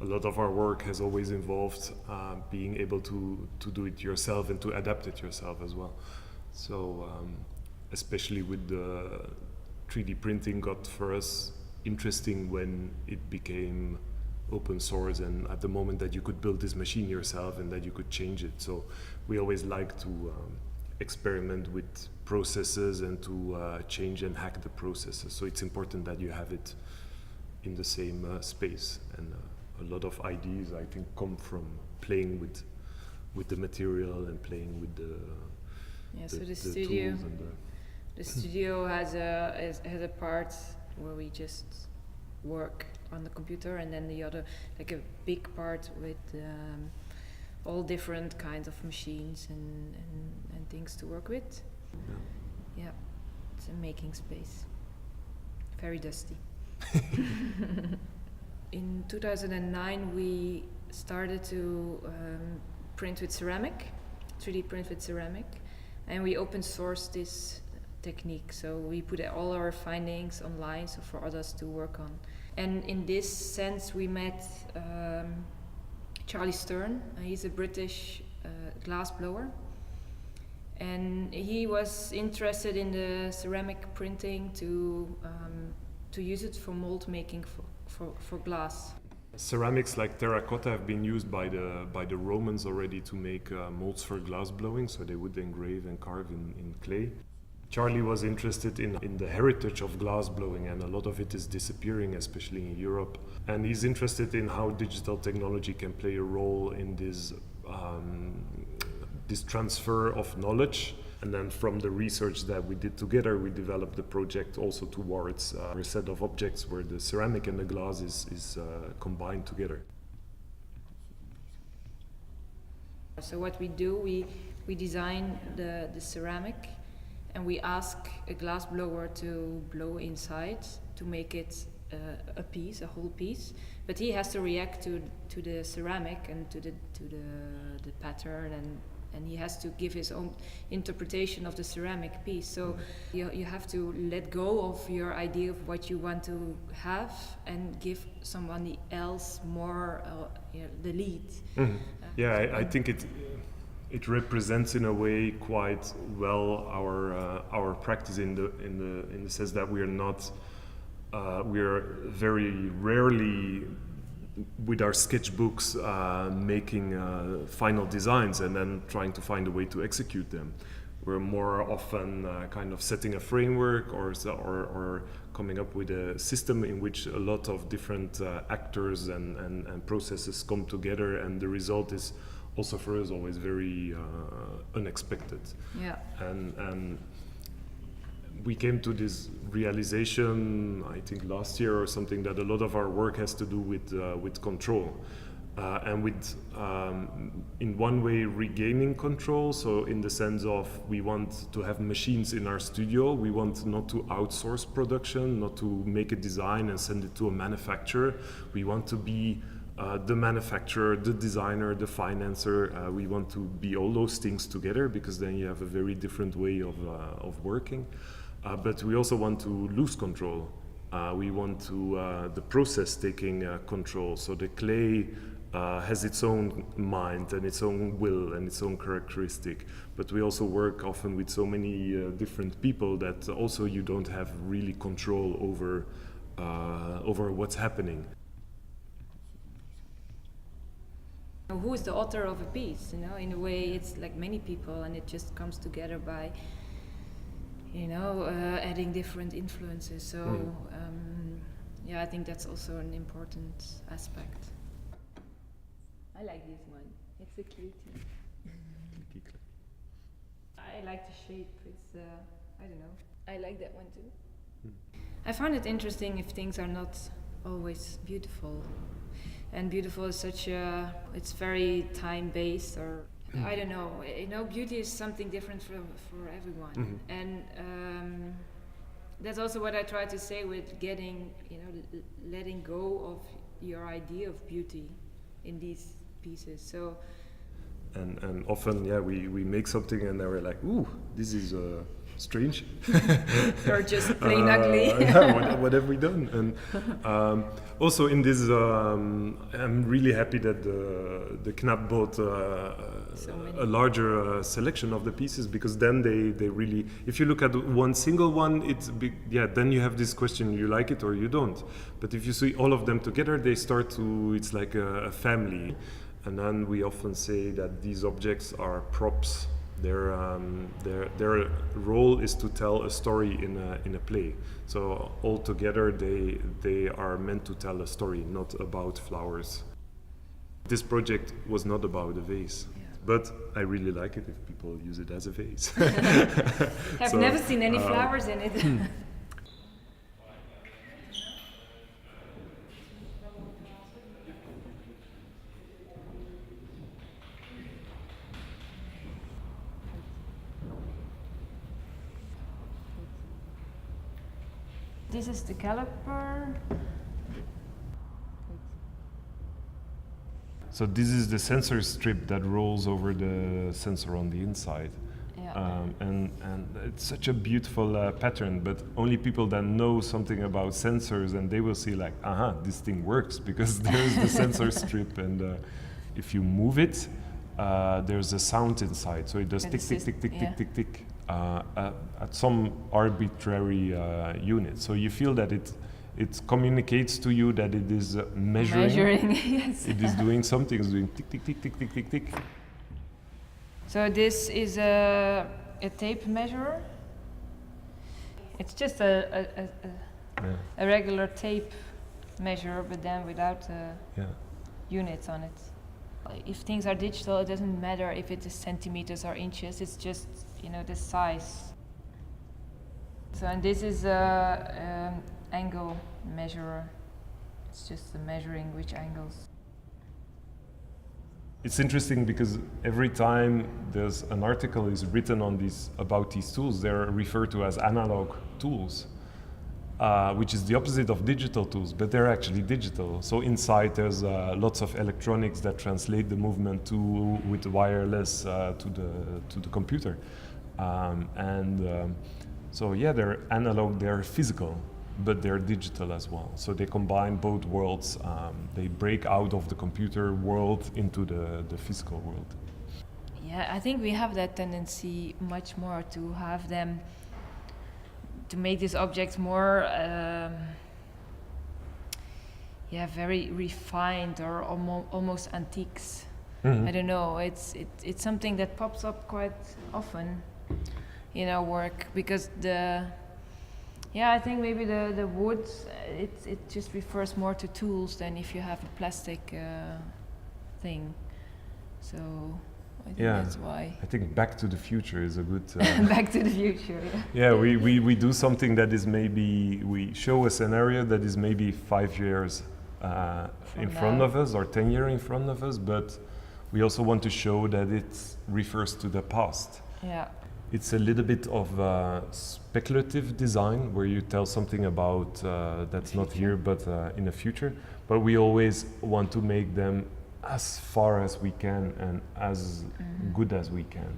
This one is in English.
a lot of our work has always involved being able to do it yourself and to adapt it yourself as well. So especially with the 3D printing got for us interesting when it became open source, and at the moment that you could build this machine yourself and that you could change it. So we always like to experiment with processes and to change and hack the processes. So it's important that you have it in the same space, and a lot of ideas I think come from playing with the material and playing with so the the studio tools and the studio has a part where we just work on the computer, and then the other, like a big part with all different kinds of machines and things to work with. Yeah, it's a making space. Very dusty. In 2009 we started to print with ceramic, 3D print with ceramic, and we open sourced this technique. So we put all our findings online so for others to work on. And in this sense we met Charlie Stern. He's a British glass blower, and he was interested in the ceramic printing to use it for mold making for glass. Ceramics like terracotta have been used by the Romans already to make molds for glass blowing, so they would engrave and carve in clay. Charlie was interested in the heritage of glass blowing, and a lot of it is disappearing, especially in Europe. And he's interested in how digital technology can play a role in this transfer of knowledge. And then from the research that we did together, we developed the project also towards a set of objects where the ceramic and the glass is combined together. So what we do, we design the ceramic, and we ask a glass blower to blow inside to make it a piece, a whole piece. But he has to react to the ceramic and to the pattern, and he has to give his own interpretation of the ceramic piece. So you have to let go of your idea of what you want to have and give somebody else more the lead. Mm-hmm. I think it represents in a way quite well our practice in the sense that we are very rarely with our sketchbooks making final designs and then trying to find a way to execute them. We're more often kind of setting a framework or coming up with a system in which a lot of different actors and processes come together, and the result is also for us always very unexpected. Yeah. And we came to this realization, I think last year or something, that a lot of our work has to do with control, and with in one way regaining control. So in the sense of we want to have machines in our studio. We want not to outsource production, not to make a design and send it to a manufacturer. We want to be the manufacturer, the designer, the financer. We want to be all those things together, because then you have a very different way of working. But we also want to lose control. We want to the process taking control. So the clay has its own mind and its own will and its own characteristic. But we also work often with so many different people that also you don't have really control over what's happening. Who is the author of a piece? In a way, it's like many people, and it just comes together by, adding different influences. So, I think that's also an important aspect. I like this one. It's a cutie. I like the shape. It's, I don't know. I like that one too. I find it interesting if things are not always beautiful. And beautiful is it's very time-based, or I don't know. Beauty is something different for everyone. Mm-hmm. And that's also what I try to say with getting, letting go of your idea of beauty in these pieces. So. And often, we make something and then we're like, ooh, this is strange. Or just plain ugly. Yeah, what have we done? And also in this, I'm really happy that the KNAP bought a larger selection of the pieces, because then they really, if you look at one single one, it's big, yeah, then you have this question, you like it or you don't. But if you see all of them together, they start to, it's like a family. And then we often say that these objects are props. Their role is to tell a story in a play. So all together they are meant to tell a story, not about flowers. This project was not about a vase, but I really like it if people use it as a vase. I've never seen any flowers in it. This is the caliper. So this is the sensor strip that rolls over the sensor on the inside. Yeah. And it's such a beautiful pattern, but only people that know something about sensors, and they will see like, this thing works, because there's the sensor strip, and if you move it, there's a sound inside, so it does tick, tick, tick, tick, tick, tick, tick, at some arbitrary unit. So you feel that it communicates to you that it is measuring. Yes. It is doing something. It's doing tick, tick, tick, tick, tick, tick, tick. So this is a tape measure. It's just a regular tape measure, but then without units on it. If things are digital, it doesn't matter if it is centimeters or inches. It's just, the size. So, and this is a angle measurer. It's just measuring which angles. It's interesting because every time there's an article is written on about these tools, they're referred to as analog tools, which is the opposite of digital tools, but they're actually digital. So inside there's lots of electronics that translate the movement with wireless to the computer, so yeah, they're analog, they're physical, but they're digital as well. So they combine both worlds. They break out of the computer world into the physical world. Yeah, I think we have that tendency much more to have them, to make these objects more, very refined or almost antiques. Mm-hmm. I don't know. It's something that pops up quite often in our work, because I think maybe the wood, it just refers more to tools than if you have a plastic thing. So I think that's why. I think Back to the Future is a good... Back to the Future, yeah. Yeah, we do something that is maybe, we show a scenario that is maybe 5 years in front of us, or 10 years in front of us, but we also want to show that it refers to the past. Yeah. It's a little bit of speculative design, where you tell something about that's not here, but in the future. But we always want to make them as far as we can and as good as we can.